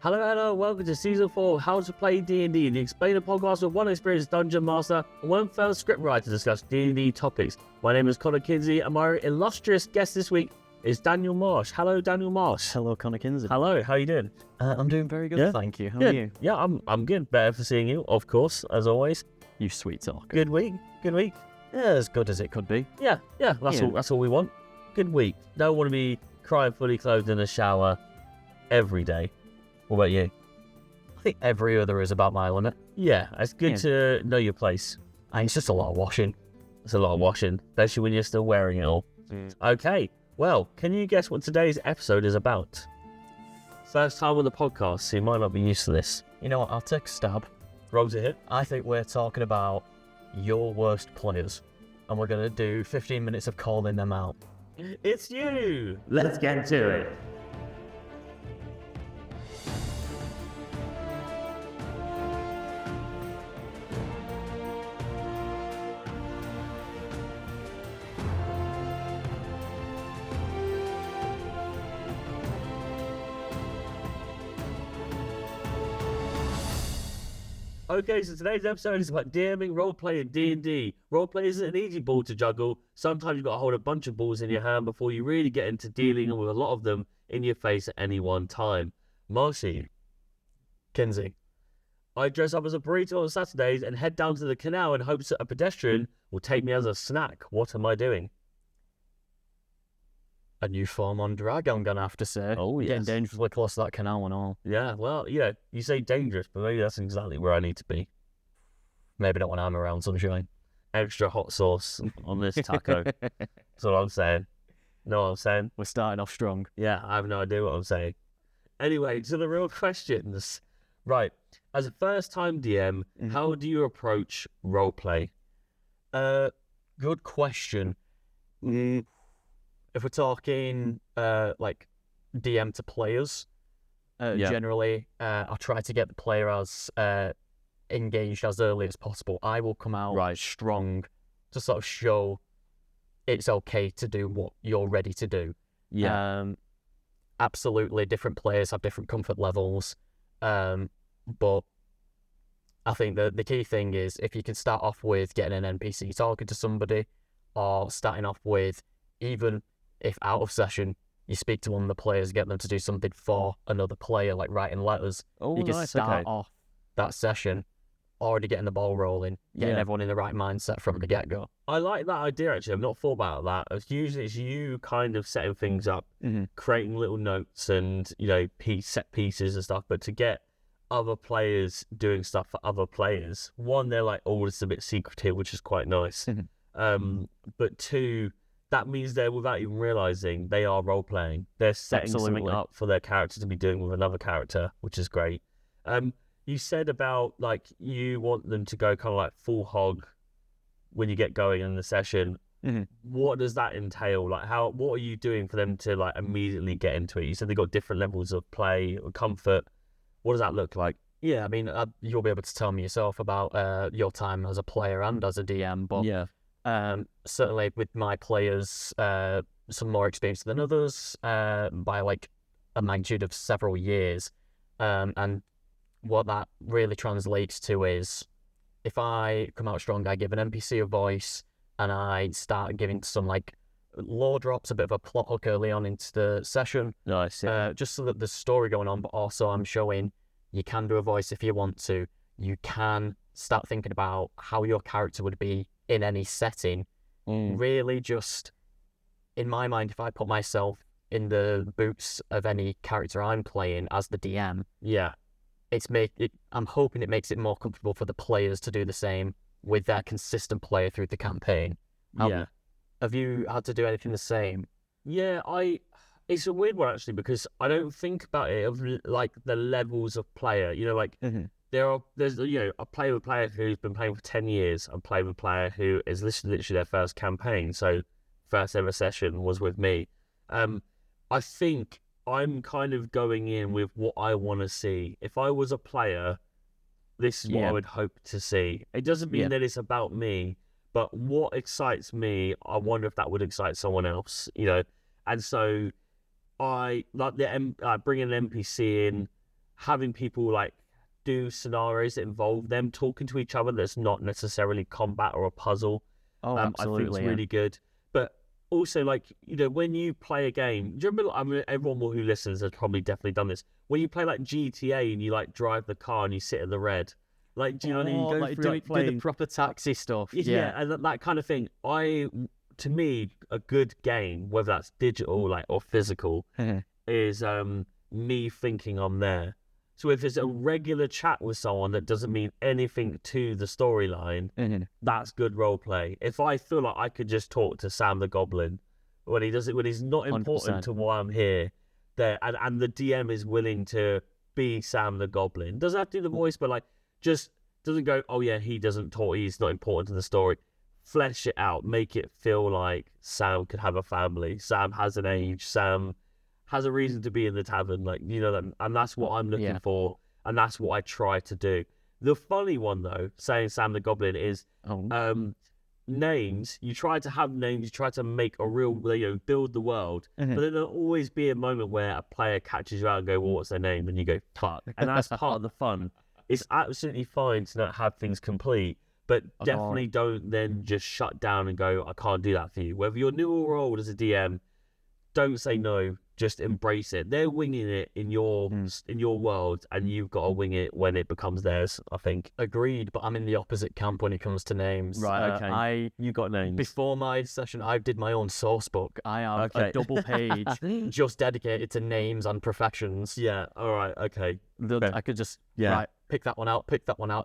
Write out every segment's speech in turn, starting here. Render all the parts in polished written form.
Hello, welcome to Season 4 of How to Play D&D, the explainer podcast with one experienced dungeon master and one fellow scriptwriter to discuss D&D topics. My name is Kinsey, and my illustrious guest this week is Daniel Marsh. Hello, Daniel Marsh. Hello, Kinsey. Hello, how you doing? I'm doing very good, thank you. How are you? Yeah, I'm good. Better for seeing you, of course, as always. You sweet talk. Good week. Yeah, as good as it could be. Yeah, that's all we want. Good week. Don't want to be crying fully clothed in a shower every day. What about you? I think every other is about my limit. Yeah, it's good to know your place. And it's just a lot of washing. It's a lot of washing, especially when you're still wearing it all. Okay, well, can you guess what today's episode is about? First time on the podcast, so you might not be used to this. You know what, I'll take a stab. Rolls it hit. I think we're talking about your worst players. And we're going to do 15 minutes of calling them out. It's you! Let's get to it. Okay, so today's episode is about DMing Roleplay and D&D. Roleplay isn't an easy ball to juggle. Sometimes you've got to hold a bunch of balls in your hand before you really get into dealing with a lot of them in your face at any one time. Marcy. Kinsey. I dress up as a burrito on Saturdays and head down to the canal in hopes that a pedestrian will take me as a snack. What am I doing? A new form on drag, I'm going to have to say. Oh, yes. Getting dangerously close to that canal and all. Yeah, well, you say dangerous, but maybe that's exactly where I need to be. Maybe not when I'm around sunshine. Extra hot sauce on this taco. That's what I'm saying. Know what I'm saying? We're starting off strong. Yeah, I have no idea what I'm saying. Anyway, to the real questions. Right, as a first-time DM, how do you approach roleplay? Good question. If we're talking like DM to players, generally I'll try to get the player as engaged as early as possible. I will come out strong to sort of show it's okay to do what you're ready to do. Yeah. Absolutely, different players have different comfort levels, but I think the key thing is if you can start off with getting an NPC talking to somebody, or starting off with, even if out of session, you speak to one of the players, get them to do something for another player, like writing letters. You can start off that session already getting the ball rolling, getting everyone in the right mindset from the get-go. I like that idea, actually. I've not thought about that. Usually it's you kind of setting things up, creating little notes and, set pieces and stuff, but to get other players doing stuff for other players, one, they're like, oh, it's a bit secretive, which is quite nice. But two, that means they're, without even realising, they are role-playing. They're setting something up for their character to be doing with another character, which is great. You said about, you want them to go kind of like full hog when you get going in the session. What does that entail? What are you doing for them to, immediately get into it? You said they've got different levels of play or comfort. What does that look like? Yeah, I mean, you'll be able to tell me yourself about your time as a player and as a DM, but certainly with my players, some more experienced than others by a magnitude of several years, and what that really translates to is if I come out strong, I give an NPC a voice and I start giving some lore drops, a bit of a plot hook early on into the session. Nice. Just so that there's story going on, but also I'm showing you can do a voice if you want to. You can start thinking about how your character would be in any setting. Really just, in my mind, if I put myself in the boots of any character I'm playing as the DM, I'm hoping it makes it more comfortable for the players to do the same with their consistent player through the campaign. Have you had to do anything the same? Yeah, it's a weird one actually, because I don't think about it of the levels of player. There's I play with a player who's been playing for 10 years. I play with a player who is literally their first campaign. So first ever session was with me. I think I'm kind of going in with what I want to see. If I was a player, this is what I would hope to see. It doesn't mean that it's about me, but what excites me, I wonder if that would excite someone else, And so I bring an NPC in, having people like do scenarios that involve them talking to each other that's not necessarily combat or a puzzle. Absolutely, I think it's really good. But also, like, you know, when you play a game, do you remember, I mean, everyone who listens has probably definitely done this. When you play like GTA and you like drive the car and you sit in the red, like, do you know what I mean? You go like through do the proper taxi stuff. Yeah, and that kind of thing. To me, a good game, whether that's digital like or physical, is me thinking I'm there. So if it's a regular chat with someone that doesn't mean anything to the storyline, that's good role play. If I feel like I could just talk to Sam the Goblin when he's not important 100%. to why I'm here, there and the DM is willing to be Sam the Goblin, doesn't have to do the voice, but like just doesn't go, oh yeah, he doesn't talk, he's not important to the story. Flesh it out, make it feel like Sam could have a family. Sam has an age. Sam has a reason to be in the tavern, like, you know, and that's what I'm looking for, and that's what I try to do. The funny one, though, saying Sam the Goblin is names. You try to have names, you try to make a real, you know, build the world, but then there'll always be a moment where a player catches you out and go, well, what's their name? And you go, fuck. And that's part of the fun. It's absolutely fine to not have things complete, but definitely don't then just shut down and go, I can't do that for you. Whether you're new or old as a DM, don't say no. Just embrace it. They're winging it in your world, and you've got to wing it when it becomes theirs, I think. Agreed, but I'm in the opposite camp when it comes to names. Right, okay. You got names. Before my session, I did my own source book. I have a double page just dedicated to names and professions. Yeah, all right, okay. I could just pick that one out,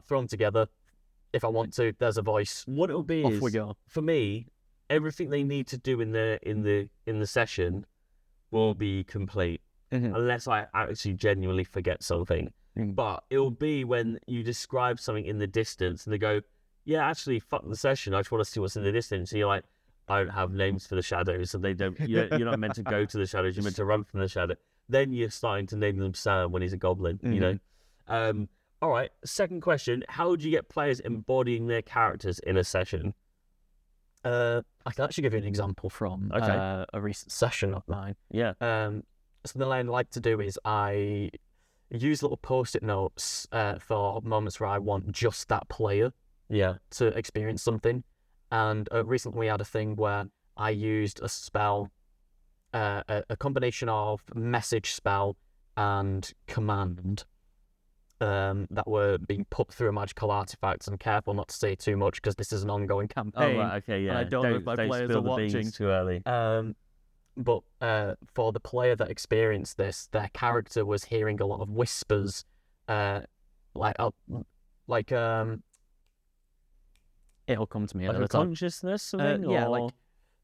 throw them together. If I want to, there's a voice. What it'll be off we go. For me, everything they need to do in the session will be complete, unless I actually genuinely forget something. But it'll be when you describe something in the distance and they go, yeah, actually, fuck the session, I just want to see what's in the distance. And you're like, I don't have names for the shadows, and they don't. You're not meant to go to the shadows, you're meant to run from the shadow. Then you're starting to name them Sam when he's a goblin, you know. All right, second question, how do you get players embodying their characters in a session? I can actually give you an example from a recent session of mine. Yeah. Something I like to do is I use little post-it notes for moments where I want just that player to experience something. And recently we had a thing where I used a spell, a combination of message spell and command that were being put through a magical artifact. I'm careful not to say too much because this is an ongoing campaign. Oh, right, okay, yeah. And I don't know if my players are watching too early. But for the player that experienced this, their character was hearing a lot of whispers, it'll come to me. Like a consciousness, something? Yeah, like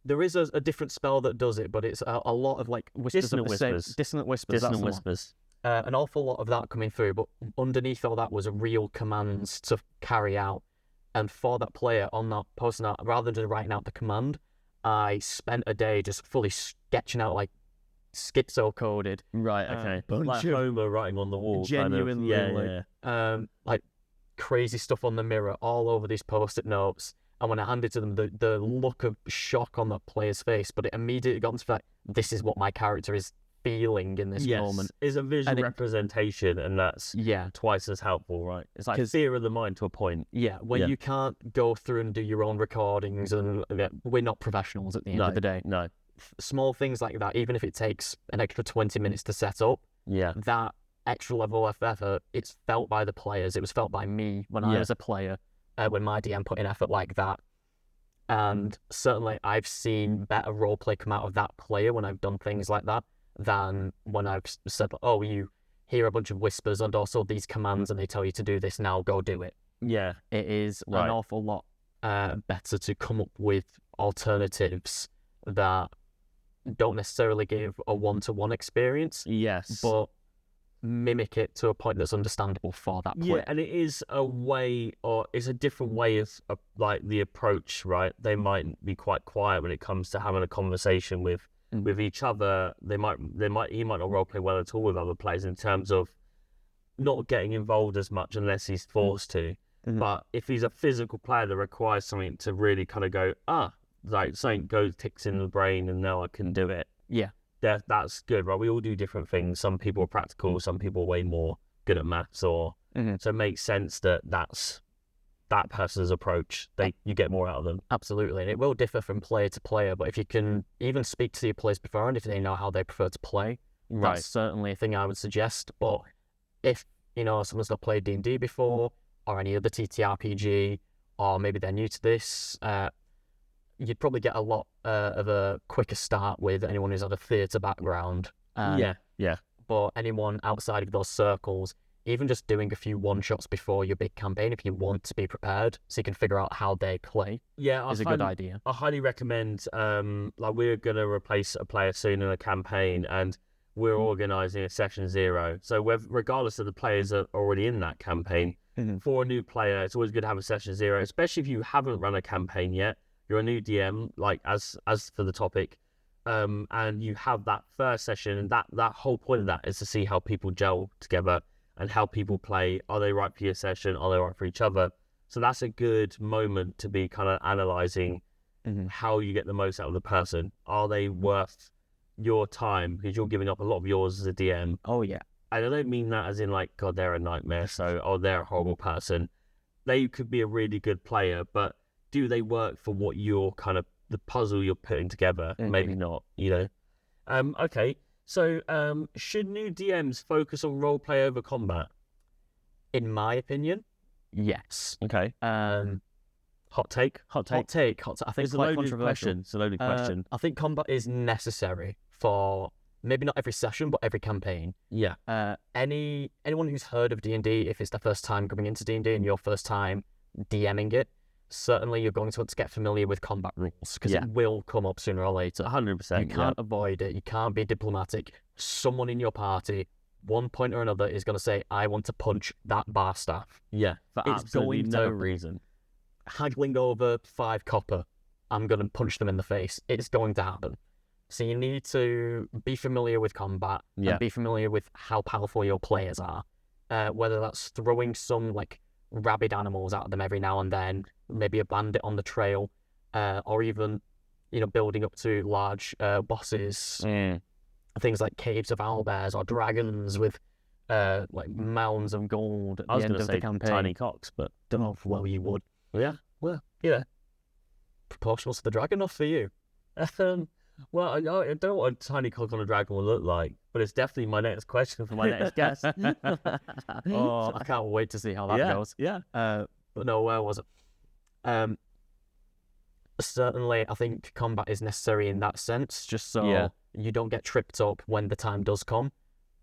there is a different spell that does it, but it's a lot of like whispers, dissonant whispers. Dissonant whispers. An awful lot of that coming through, but underneath all that was real commands to carry out. And for that player on that post note, rather than just writing out the command, I spent a day just fully sketching out like schizo coded. Right, okay. Like Homer writing on the wall. Genuinely, kind of, like crazy stuff on the mirror all over these post-it notes. And when I handed to them, the look of shock on the player's face, but it immediately got into like, this is what my character is feeling in this moment. Is a visual representation, and that's twice as helpful, right? It's like theory of the mind to a point. Yeah, when you can't go through and do your own recordings, and we're not professionals at the end of the day. No. Small things like that, even if it takes an extra 20 minutes to set up, that extra level of effort, it's felt by the players. It was felt by me when I was a player, when my DM put in effort like that. And certainly I've seen better roleplay come out of that player when I've done things like that than when I've said, oh, you hear a bunch of whispers and also these commands and they tell you to do this now, go do it. Yeah, it is an awful lot better to come up with alternatives that don't necessarily give a one-to-one experience. Yes. But mimic it to a point that's understandable for that player. Yeah, and it is a way, or it's a different way of like the approach, right? They might be quite quiet when it comes to having a conversation with each other. He might not roleplay well at all with other players in terms of not getting involved as much unless he's forced to. But if he's a physical player that requires something to really kind of go, like something ticks in the brain and now I can do it. Yeah. That's good, right? We all do different things. Some people are practical, some people are way more good at maths, or so it makes sense that's that person's approach. You get more out of them. Absolutely, and it will differ from player to player. But if you can even speak to your players beforehand, if they know how they prefer to play, that's certainly a thing I would suggest. But if someone's not played D&D before, or any other TTRPG, or maybe they're new to this, you'd probably get a lot of a quicker start with anyone who's had a theatre background. Yeah. But anyone outside of those circles, even just doing a few one-shots before your big campaign, if you want to be prepared, so you can figure out how they play, is a good idea. I highly recommend, like we're going to replace a player soon in a campaign, and we're organising a session 0. So regardless of the players that are already in that campaign, for a new player, it's always good to have a session 0, especially if you haven't run a campaign yet. You're a new DM, like as for the topic, and you have that first session, and that whole point of that is to see how people gel together and how people play. Are they right for your session? Are they right for each other? So that's a good moment to be kind of analysing how you get the most out of the person. Are they worth your time? Because you're giving up a lot of yours as a DM. Oh, yeah. And I don't mean that as in like, God, they're a nightmare, or they're a horrible person. They could be a really good player, but do they work for what you're kind of, the puzzle you're putting together? Maybe not, Okay, so should new DMs focus on roleplay over combat? In my opinion, yes. Okay. Hot take? I think It's quite a loaded controversial. question. It's a loaded question. I think combat is necessary for maybe not every session, but every campaign. Yeah. Anyone who's heard of D&D, if it's their first time coming into D&D and your first time DMing it, certainly you're going to want to get familiar with combat rules, because it will come up sooner or later. 100%. You can't avoid it. You can't be diplomatic. Someone in your party, one point or another, is going to say, I want to punch that bar staff. Yeah, for It's absolutely going to no happen. reason. Haggling over 5 copper, I'm going to punch them in the face. It's going to happen. So you need to be familiar with combat and be familiar with how powerful your players are. Whether that's throwing some like rabid animals at them every now and then, maybe a bandit on the trail, or even, building up to large bosses, things like caves of owlbears or dragons with like mounds of gold at the end of the campaign. Tiny cocks, but Don't know. Well, you would. yeah. Well, proportional to the dragon, not for you. Well, I don't know what a tiny cock on a dragon will look like, but it's definitely my next question for my next guest. Oh, I can't wait to see how that goes. Yeah. But no, where was it? Certainly, I think combat is necessary in that sense, just so you don't get tripped up when the time does come.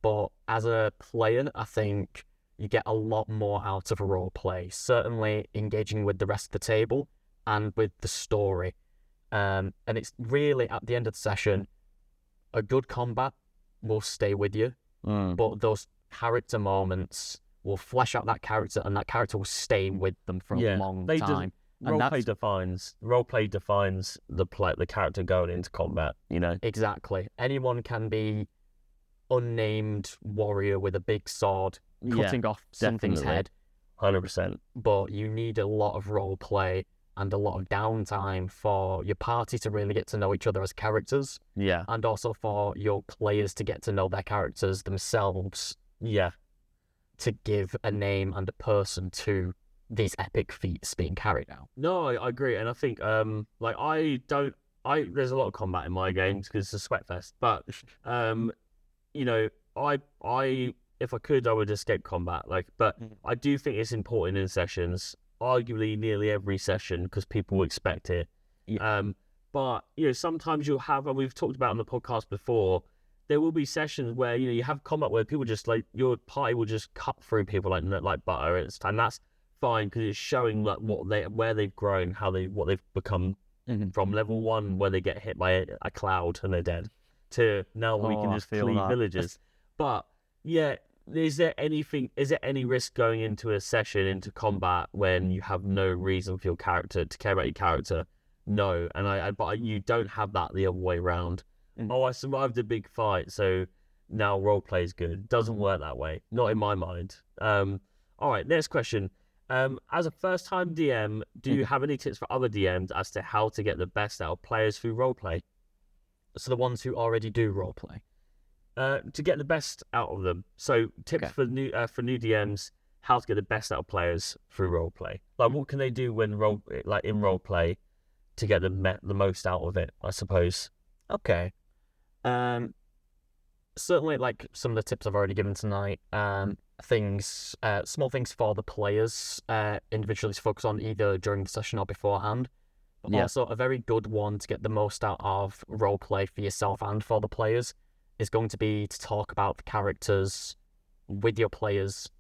But as a player, I think you get a lot more out of a role play. Certainly engaging with the rest of the table and with the story. And it's really, at the end of the session, a good combat will stay with you, but those character moments will flesh out that character, and that character will stay with them for a long time. Roleplay defines the character going into combat, Exactly. Anyone can be unnamed warrior with a big sword cutting off something's head. 100%. But you need a lot of role play and a lot of downtime for your party to really get to know each other as characters. Yeah. And also for your players to get to know their characters themselves. Yeah. To give a name and a person to these epic feats being carried out. No, I agree. And I think, there's a lot of combat in my games because it's a sweat fest. But, if I could, I would escape combat. But I do think it's important in sessions, arguably nearly every session, because people expect it. Yeah. But sometimes you'll have, and we've talked about on the podcast before, there will be sessions where you have combat where people just your party will just cut through people like butter, and that's fine because it's showing where they've grown, what they've become from level 1 where they get hit by a cloud and they're dead, to now we can just flee villages. But is there any risk going into a session, into combat, when you have no reason for your character to care about your character? No, but you don't have that the other way around. I survived a big fight, so now roleplay is good. Doesn't work that way, not in my mind. All right, next question. As a first-time DM, do you have any tips for other DMs as to how to get the best out of players through roleplay? So the ones who already do roleplay. to get the best out of them. So tips for new DMs: how to get the best out of players through roleplay. Like, what can they do when in roleplay to get the most out of it, I suppose. Okay. Certainly, like some of the tips I've already given tonight, small things for the players individually to focus on either during the session or beforehand. But also a very good one to get the most out of roleplay for yourself and for the players is going to be to talk about the characters with your players,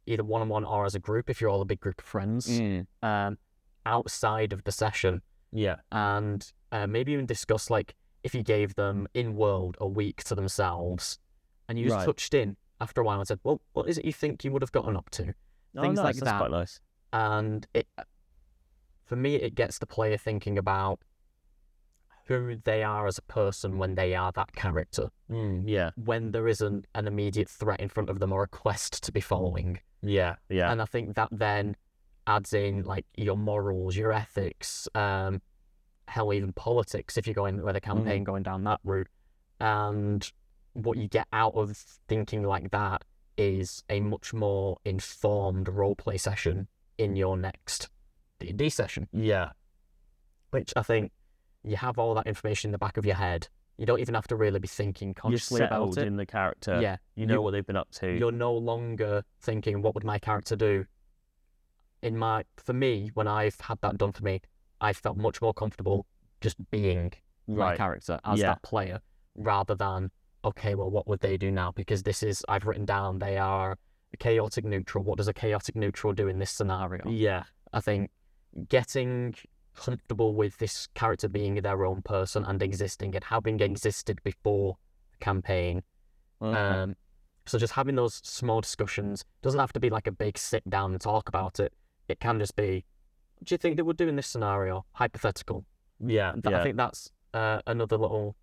either one-on-one or as a group, if you're all a big group of friends, outside of the session. Yeah. And maybe even discuss, like, if you gave them in-world a week to themselves and you just touched in after a while and said, well, what is it you think you would have gotten up to? Things like that's that. Quite nice. And for me, it gets the player thinking about who they are as a person when they are that character. When there isn't an immediate threat in front of them or a quest to be following. Yeah. And I think that then adds in, like, your morals, your ethics, hell, even politics, if you're going with a campaign going down that route. And what you get out of thinking like that is a much more informed roleplay session in your next D&D session. Yeah. Which I think you have all that information in the back of your head. You don't even have to really be thinking consciously about it. In the character. Yeah. You know what they've been up to. You're no longer thinking, what would my character do? For me, when I've had that done for me, I felt much more comfortable just being my character as that player, rather than, okay, well, what would they do now? Because I've written down they are a chaotic neutral. What does a chaotic neutral do in this scenario? Yeah. I think getting comfortable with this character being their own person and existing and having existed before the campaign. So just having those small discussions doesn't have to be like a big sit down and talk about it. It can just be, what do you think they would do in this scenario? Hypothetical. Yeah. I think that's another little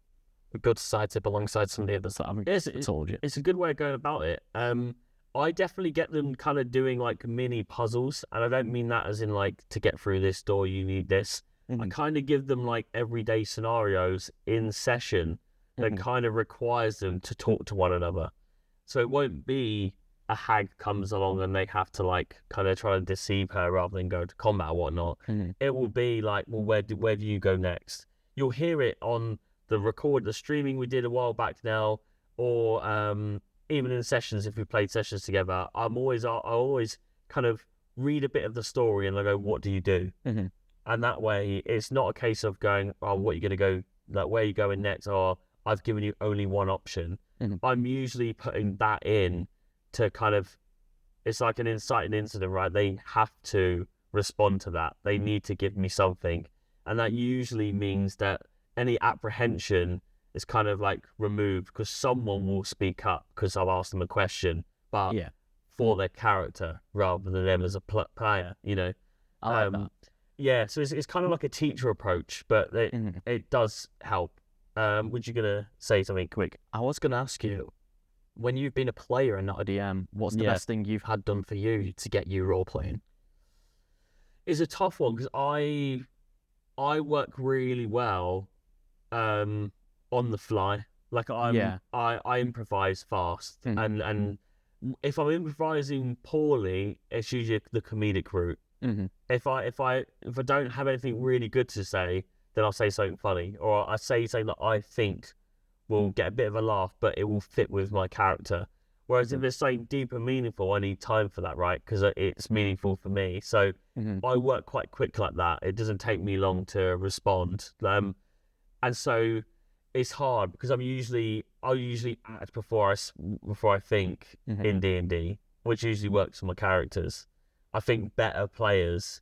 good side tip alongside some of the others that I've told you. It's a good way of going about it. I definitely get them kind of doing like mini puzzles, and I don't mean that as in like, to get through this door you need this. I kind of give them like everyday scenarios in session that kind of requires them to talk to one another. So it won't be a hag comes along and they have to like kind of try to deceive her rather than go to combat or whatnot. It will be like, well, where do you go next? You'll hear it on the streaming we did a while back now, or even in sessions, if we played sessions together. I always kind of read a bit of the story and I go, what do you do? And that way it's not a case of going, oh, what are you going to go, like, where are you going next? Or I've given you only one option. I'm usually putting that in to kind of, it's like an inciting incident, right? They have to respond to that. They need to give me something. And that usually means that any apprehension is kind of like removed, because someone will speak up because I've asked them a question, but for their character rather than them as a player, you know? I like that. Yeah, so it's kind of like a teacher approach, but it does help. Was you going to say something quick? I was going to ask you, when you've been a player and not a DM, what's the best thing you've had done for you to get you role-playing? It's a tough one, because I work really well on the fly. Like, I improvise fast, and if I'm improvising poorly, it's usually the comedic route. If I don't have anything really good to say, then I'll say something funny, or I say something that I think will get a bit of a laugh, but it will fit with my character. Whereas if it's something deep and meaningful, I need time for that, right? Because it's meaningful for me. So I work quite quick like that. It doesn't take me long to respond. And so it's hard, because I'll usually act before I think in D&D, which usually works for my characters. I think better players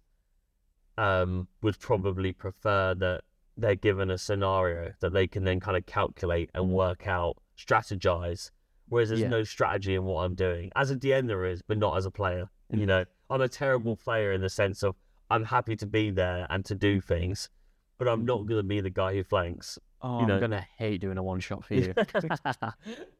would probably prefer that they're given a scenario that they can then kind of calculate and work out, strategize, whereas there's no strategy in what I'm doing. As a DM there is, but not as a player. You know, I'm a terrible player in the sense of I'm happy to be there and to do things, but I'm not going to be the guy who flanks. Oh, I'm going to hate doing a one-shot for you.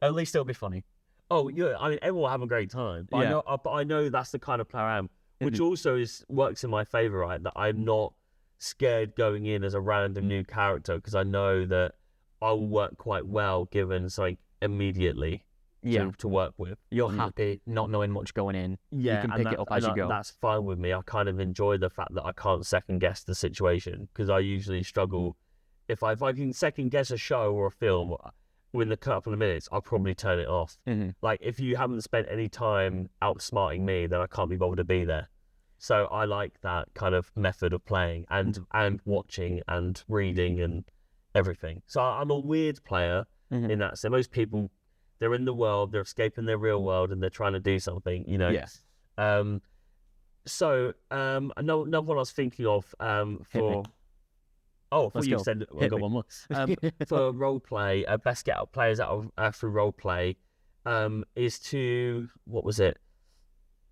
At least it'll be funny. Oh, yeah, I mean, everyone will have a great time, but I know that's the kind of player I am, which also works in my favour, right? That I'm not scared going in as a random new character, because I know that I will work quite well given, like, immediately to work with. You're happy not knowing much going in. Yeah, you can pick it up as you go. That's fine with me. I kind of enjoy the fact that I can't second guess the situation, because I usually struggle. If I can second guess a show or a film within a couple of minutes, I'll probably turn it off. Like, if you haven't spent any time outsmarting me, then I can't be bothered to be there. So I like that kind of method of playing and watching and reading and everything. So I'm a weird player in that sense. Most people, they're in the world, they're escaping their real world, and they're trying to do something, you know. Yes. So another one I was thinking of for. Oh, I thought you said I got one more. For role play, best get out players out of through role play, is to, what was it?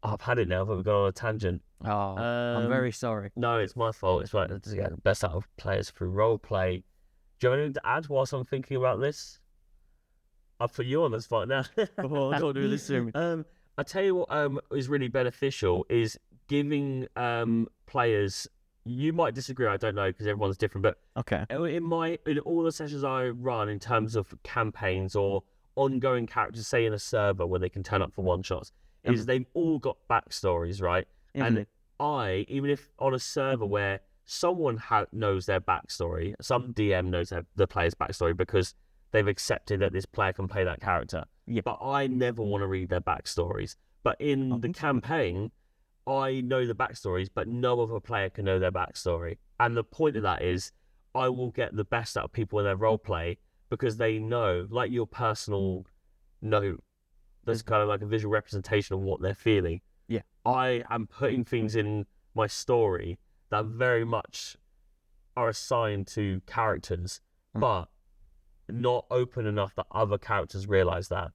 Oh, I've had it now, but we've gone on a tangent. Oh, I'm very sorry. No, it's my fault. It's right. Best out of players through role play. Do you have anything to add whilst I'm thinking about this? I'll put you on the spot now. Oh, don't do this to me. I tell you what is really beneficial is giving players. You might disagree, I don't know, because everyone's different, but okay. In all the sessions I run in terms of campaigns or ongoing characters, say in a server where they can turn up for one-shots, is they've all got backstories, right? And even if on a server where someone knows their backstory, some DM knows the player's backstory because they've accepted that this player can play that character. Yeah. But I never want to read their backstories. But in the campaign, I know the backstories, but no other player can know their backstory. And the point of that is I will get the best out of people in their role play because they know, like your personal note, there's kind of like a visual representation of what they're feeling. Yeah. I am putting things in my story that very much are assigned to characters, but not open enough that other characters realise that.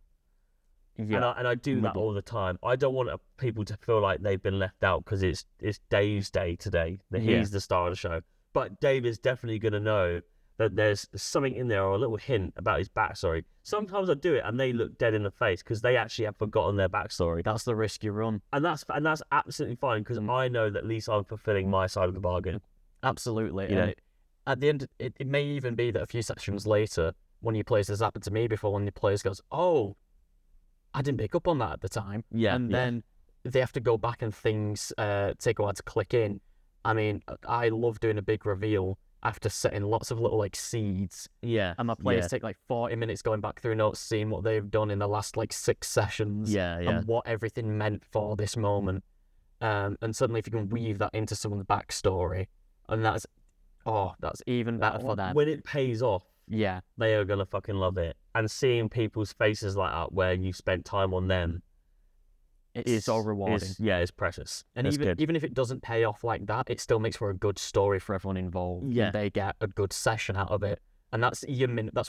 Yeah. And I do that all the time. I don't want people to feel like they've been left out because it's Dave's day today, that he's the star of the show. But Dave is definitely going to know that there's something in there or a little hint about his backstory. Sometimes I do it and they look dead in the face because they actually have forgotten their backstory. That's the risk you run. And that's absolutely fine because I know that at least I'm fulfilling my side of the bargain. Absolutely. You know? At the end, it may even be that a few sessions later, one of your players, has happened to me before, one of your players goes, oh, I didn't pick up on that at the time. Yeah. And then they have to go back and things take a while to click in. I mean, I love doing a big reveal after setting lots of little like seeds. Yeah. And my players take like 40 minutes going back through notes, seeing what they've done in the last like 6 sessions. And what everything meant for this moment. And suddenly if you can weave that into someone's backstory, and that's even better for them. When it pays off, they are going to fucking love it. And seeing people's faces like that where you spent time on them, it's so rewarding. It's precious. And even if it doesn't pay off like that, it still makes for a good story for everyone involved. Yeah. They get a good session out of it. And that's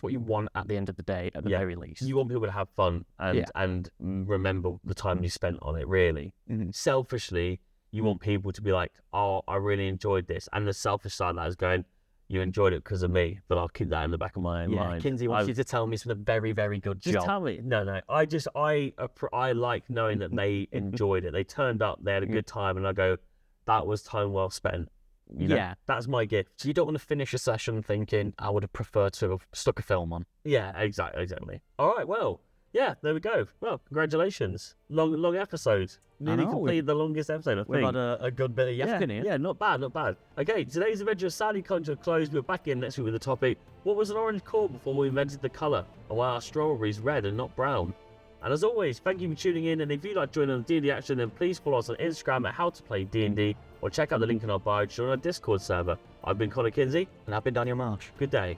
what you want at the end of the day, at the very least. You want people to have fun and remember the time you spent on it, really. Selfishly, you want people to be like, oh, I really enjoyed this. And the selfish side of that is going, you enjoyed it because of me, but I'll keep that in the back of my mind. Kinsey wants you to tell me it's been a very, very good job. Just tell me. No. I like knowing that they enjoyed it. They turned up, they had a good time, and I go, that was time well spent. You know, that's my gift. You don't want to finish a session thinking, I would have preferred to have stuck a film on. Yeah, exactly. All right, well, yeah, there we go. Well, congratulations. Long episode. Nearly completed the longest episode, I think. We've had a good bit of yakking here. Yeah, not bad. Okay, today's adventure is sadly come to a close. We're back in next week with the topic, what was an orange core before we invented the colour, and why are strawberries red and not brown? And as always, thank you for tuning in, and if you'd like to join on the D&D action, then please follow us on Instagram at howtoplayD&D, or check out the link in our bio to join our Discord server. I've been Connor Kinsey. And I've been Daniel Marsh. Good day.